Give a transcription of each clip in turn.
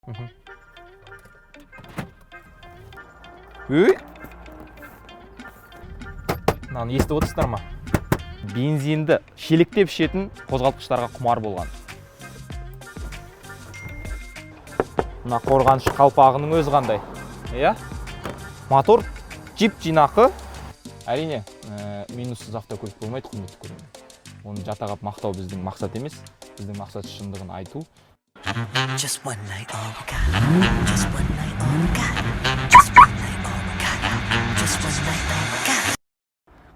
Өй! Мынаны естіп отырсыздар ма? Бензинді шелектеп ішетін қозғалтқыштарға құмар болған. Мына қорғаныш қалпағының өзі қандай. Иә? Мотор джип жинақы. Әрине, минуссыз автокөлік болмайды, құрметті көрермен. Оны жатағап мақтау біздің мақсат емес. Біздің мақсат шындығын айту. Just one night, oh my God. Just one night, oh my God. Just one night, oh my God. Just one night, oh my God.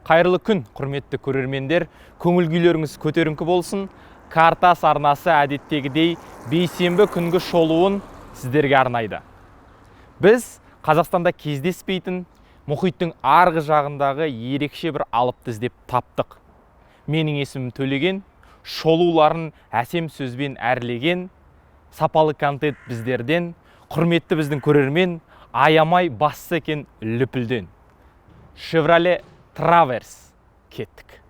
Қайырлы күн, құрметті көрермендер. Көңіл күйлеріңіз көтеріңкі болсын. Картас арнасы әдеттегідей бейсенбі күнгі шолуын сіздерге арнайды. Біз Қазақстанда кездеспейтін мұхиттың арғы жағындағы ерекше бір алыпты іздеп таптық. Менің есімім Төлеген, шолуларын әсем сөзбен әрлеген, сапалы контент біздерден, құрметті біздің көрермен, аямай бассы екен лүпілден. Chevrolet Traverse кеттік.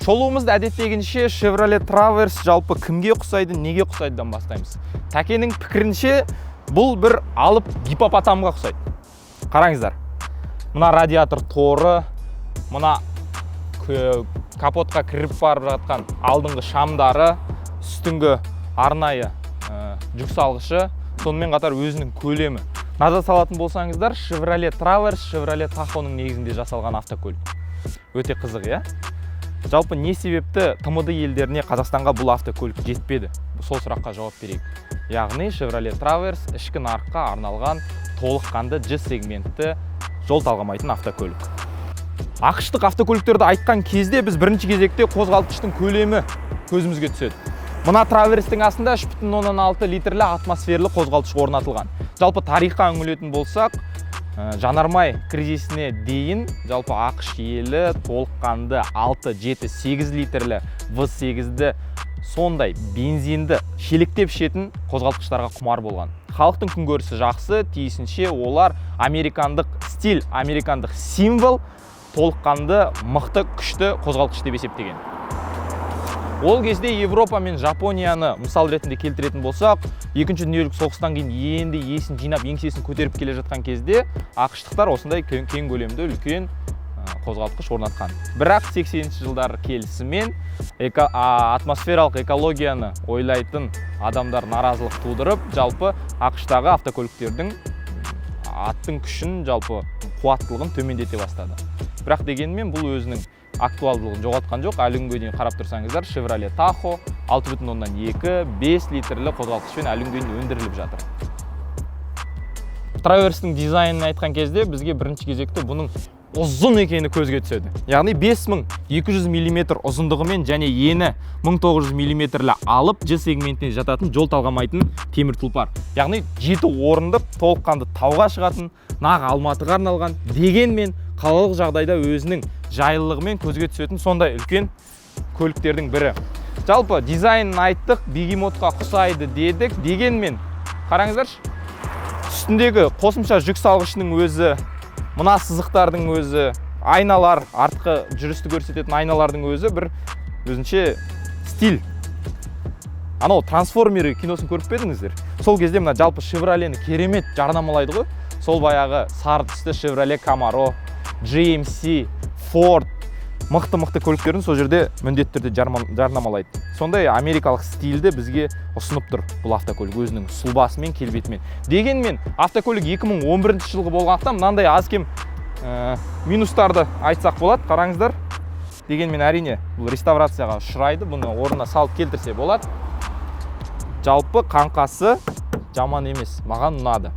Шолуымызды әдеттегенше Chevrolet Traverse жалпы кімге ұқсайды, неге ұқсайдыдан бастаймыз. Тәкенің пікірінше бұл бір алып гипопотамға ұқсайды. Қараңыздар, мына радиатор торы, мына капотқа кіріп барып жатқан алдыңғы шамдары, үстіңгі арнайы жүк салғышы, сонымен қатар өзінің көлемі. Назар салатын болсаңыздар, Chevrolet Traverse, Chevrolet Tahoeның негізінде жасалған автокөлік. Өте қызық, иә? Жалпы не себепті ТМД елдеріне Қазақстанға бұл автокөлік жетпеді? Сол сұраққа жауап берейік. Яғни Chevrolet Traverse ішкі нарыққа арналған толыққанды G сегментті жол талғамайтын автокөлік. Ақштық автокөліктерді айтқан кезде біз бірінші кезекте қозғалтқыштың көлемі көзімізге түседі. Мына Traverse'тің астында 3,6 литрлі атмосферлі қозғалтқыш орнатылған. Жалпы тарихқа үңілетін болсақ, жанармай кризисіне дейін жалпы ақш елі толыққанды 6, 7, 8 литрлі V8-ді сондай бензинді шелектеп ішетін қозғалтқыштарға құмар болған. Халықтың күнкөрісі жақсы, тиісінше олар американдық стиль, американдық символ толыққанды мықты күшті қозғалтқыш деп есептеген. Ол кезде Европа мен Жапонияны мысал ретінде келтіретін болсақ, екінші дүниежүзілік соғыстан кейін енді есін жинап, еңсесін көтеріп келе жатқан кезде ақштықтар осындай кең көлемді үлкен қозғалтқыш орнатқан. Бірақ 80-ші жылдар келісімен атмосфералық экологияны ойлайтын адамдар наразылық тудырып, жалпы ақштағы автокөліктердің аттың күшін, жалпы қуаттылығын төмендете бастады. Бірақ дегенмен бұл өзінің актуалдылығын жоғалтқан жоқ. Әлі күнге дейін қарап тұрсаңыздар, Chevrolet Tahoe 6,2, 5 литрлі қозғалтқышпен әлі күнге дейін өндіріліп жатыр. Traverse'тің дизайнын айтқан кезде бізге бірінші кезекте бұның ұзын екені көзге түседі. Яғни 5200 мм ұзындығымен және ені 1900 мм алып G сегментіне жататын жол талғамайтын темір тұлпар. Яғни 7 орындық толыққанды тауға шығатын, нақ Алматыға арналған, дегенмен қалалық жағдайда өзінің жайлылығымен көзге түсетін сондай үлкен көліктердің бірі. Жалпы дизайнын айттық, бегемотқа ұқсайды дедік, дегенмен қараңыздаршы, үстіндегі қосымша жүк салғышының өзі, мына сызықтардың өзі, айналар, артқы жүрісті көрсететін айналардың өзі бір өзінше стиль. Анау трансформеры киносын көріп педіңіздер? Сол кезде мына жалпы Chevrolet'ні керемет жарнамалайды ғой. Сол баяғы сары түсті Chevrolet Camaro, GMC, Ford, мықты көліктерін сол жерде міндетті түрде жарнамалайды. Сондай америкалық стильді бізге ұсынып тұр бұл автокөлік өзінің сұлбасымен, келбетімен. Дегенмен автокөлік 2011 жылғы болғандықтан мынандай аз кем минустарды айтсақ болады. Қараңыздар. Дегенмен әрине бұл реставрацияға ұшырайды, бұны орнына салып келтірсе болады. Жалпы қаңқасы жаман емес, маған ұнады.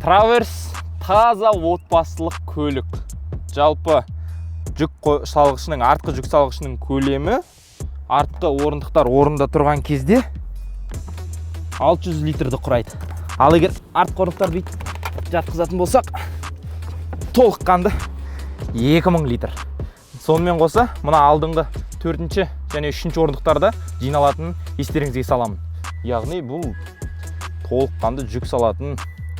Traverse таза отбасылық көлік. Жалпы жүк салғышының, артқы жүк салғышының көлемі артқы орындықтар орында тұрған кезде 600 литрді құрайды. Ал егер артқы орындықтарды бүйтіп жатқызатын болсақ, толыққанды 2000 литр. Сонымен қоса, мына алдыңғы 4-ші және 3-ші орындықтарда жиналатынын естеріңізге саламын. Яғни бұл толыққанды жүк салатын,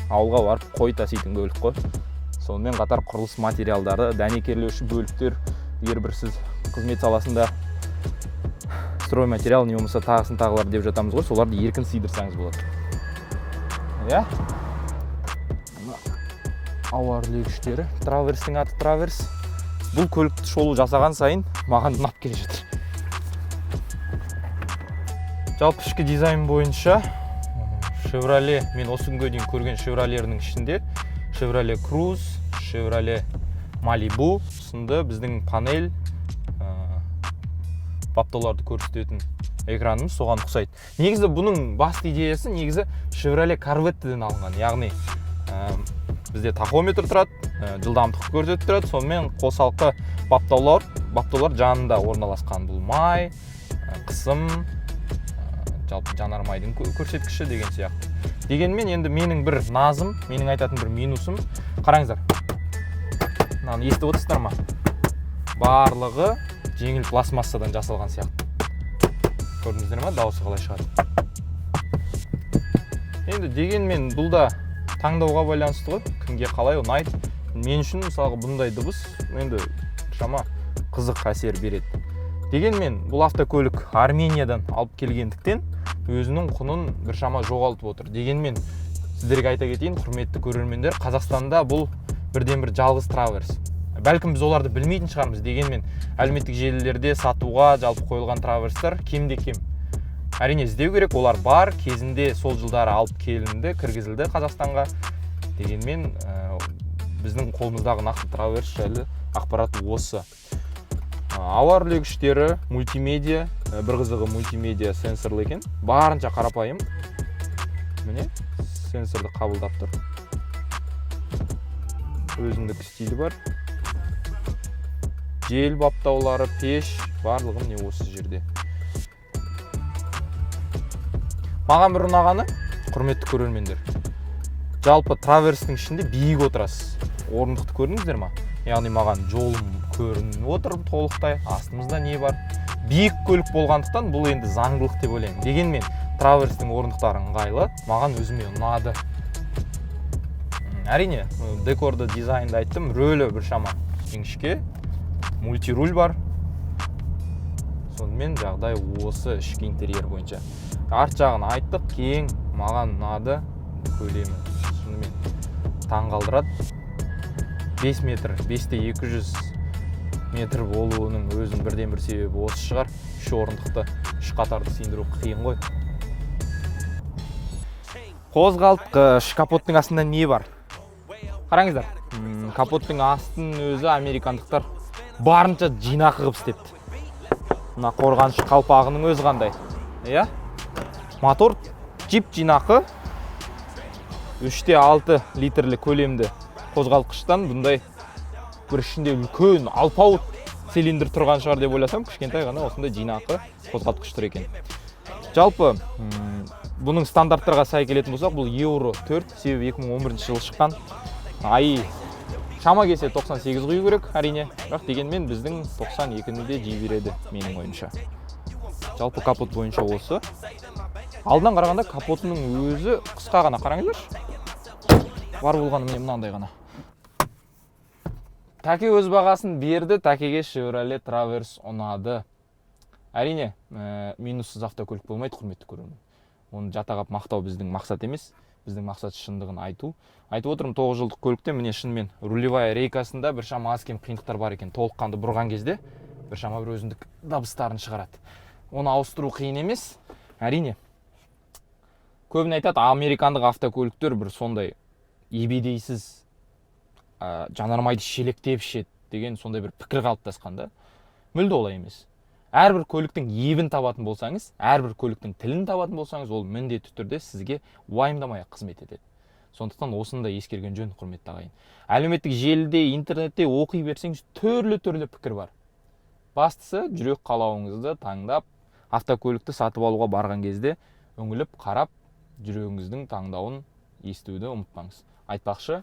ауылға барып қой таситын бөлік қой. Сонымен қатар құрылыс материалдары, дәнекерлеуші бөліктер, егер бір сіз қызмет саласында строй материал не болмаса тағысын тағылар деп жатамыз ғой, соларды еркін сыйдырсаңыз болады. Иә? Ауа үрлегіштері, траверстің аты траверс. Бұл көлікті шолу жасаған сайын маған ұнап келе жатыр. Жалпы ішкі дизайн бойынша Chevrolet, мен осы күнге дейін көрген Chevrolet'нің ішінде Chevrolet Cruze, Chevrolet Malibu сынды біздің панель баптауларды көрсететін экранымыз соған ұқсайды. Негізі бұның басты идеясы негізі Chevrolet Corvette'ден алынған. Яғни бізде тахометр тұрады, жылдамдықты көрсетіп тұрады, сонымен қосалқы баптаулар жанында орналасқан. Бұл май, қысым, жалпы жанармайдың көрсеткіші деген сияқты. Дегенмен енді менің бір назым, менің айтатын бір минусым, қараңыздар. Мынаны естіп отырсыздар ма? Барлығы жеңіл пластмассадан жасалған сияқты. Көрдіңіздер ма? Дауысы қалай шығады. Енді дегенмен бұл да таңдауға байланысты ғой. Кімге қалай ұнайды. Мен үшін мысалға бұндай дыбыс енді шама қызық әсер береді. Дегенмен бұл автокөлік Армениядан алып келгендіктен өзінің құнын біршама жоғалтып отыр. Дегенмен сіздерге айта кетейін, құрметті көрермендер, Қазақстанда бұл бірден бір жалғыз траверс. Бәлкім біз оларды білмейтін шығармыз. Дегенмен әлеуметтік желілерде сатуға жалпы қойылған траверстар кемде кем. Әрине іздеу керек, олар бар, кезінде сол жылдары алып келінді, кіргізілді Қазақстанға. Дегенмен біздің қолымыздағы нақты траверс жайлы ақпарат осы. Ауа үрлегіштері, мультимедиа, бір қызығы мультимедиа сенсорлы екен. Барынша қарапайым. Міне, сенсорды қабылдап тұр. Өзіндік стилі бар. Жел баптаулары, пеш, барлығы міне осы жерде. Маған бір ұнағаны, құрметті көрермендер, жалпы траверстің ішінде биік отырасыз. Орындықты көрдіңіздер ма? Яғни маған жолым көрініп отыр толықтай, астымызда не бар? Биік көлік болғандықтан бұл енді заңдылық деп ойлаймын. Дегенмен траверстің орындықтары ыңғайлы, маған өзіме ұнады. Әрине, декорды, дизайнды айттым, рөлі біршама жіңішке, мультируль бар. Сонымен жағдай осы ішкі интерьер бойынша. Арт жағын айттық, кең, маған ұнады, көлемі шынымен таңғалдырады. 5 метр, 5-те 200 метр болуының өзінің бірден бір себебі осы шығар. 3 орындықты, 3 қатарды сыйдыру қиын ғой. Қозғалтқыш, капоттың астында не бар? Қараңыздар, капоттың астын өзі американдықтар барынша жинақы қылып істепті. Мына қорғаныш қалпағының өзі қандай. Иә? Мотор джип жинақы 3-те 6 литрлі көлемді қозғалтқыштан бұндай бір ішінде үлкен алпауыт цилиндр тұрған шығар деп ойласам, кішкентай ғана осындай жинақы қозғалтқыш тұр екен. Жалпы бұның стандарттарға сай келетін болсақ, бұл Euro 4, себебі 2011 жылы шыққан. Ай шама келсе 98 құю керек, әрине. Бірақ дегенмен біздің 92-ні де жей береді менің ойымша. Жалпы капот бойынша осы. Алдынан қарағанда капотының өзі қысқа ғана, қараңыздаршы. Бар болғаны міне мынандай ғана. Тәке өз бағасын берді, тәкеге Chevrolet Traverse ұнады. Әрине, минуссыз автокөлік болмайды, құрметті көрермен. Оны жатағап мақтау біздің мақсат емес, біздің мақсат шындығын айту. Айтып отырмын, 9 жылдық көлікте міне шынымен рулевая рейкасында біршама аз кем қиындықтар бар екен. Толыққанды бұрған кезде біршама бір өзіндік дабыстарын шығарады. Оны ауыстыру қиын емес, әрине. Көбіне айтады, американдық автокөліктер бір сондай ебедейсіз жанармайды шелектеп ішеді деген сондай бір пікір қалыптасқан да. Мүлде олай емес. Әрбір көліктің ебін табатын болсаңыз, әрбір көліктің тілін табатын болсаңыз, ол міндетті түрде сізге уайымдамай қызмет етеді. Сондықтан осында ескерген жөн, құрметті ағайын. Әлеуметтік желіде, интернетте оқи берсеңіз, түрлі пікір бар. Бастысы жүрек қалауыңызды таңдап, автокөлікті сатып алуға барған кезде үңіліп қарап жүрегіңіздің таңдауын естуді ұмытпаңыз. Айтпақшы,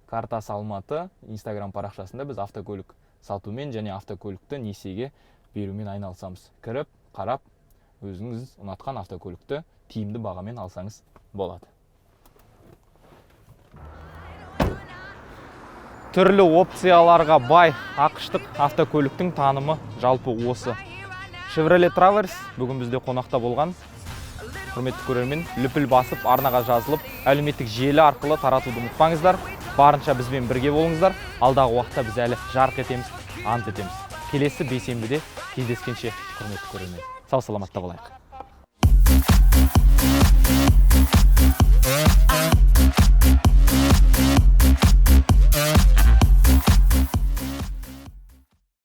Картасы Алматы Instagram парақшасында біз автокөлік сатумен және автокөлікті несиеге берумен айналысамыз. Кіріп, қарап, өзіңіз ұнатқан автокөлікті тиімді бағамен алсаңыз болады. Түрлі опцияларға бай ақштық автокөліктің танымы жалпы осы. Chevrolet Traverse бүгін бізде қонақта болған. Құрметті көрермен, лүпіл басып, арнаға жазылып, әлеуметтік желі арқылы таратуды ұмытпаңыздар. Барынша бізбен бірге болыңыздар. Алдағы уақытта біз әлі жарқ етеміз, ант етеміз. Келесі бейсенбіде кездескенше, құрметті көрермен. Сау саламатта болайық.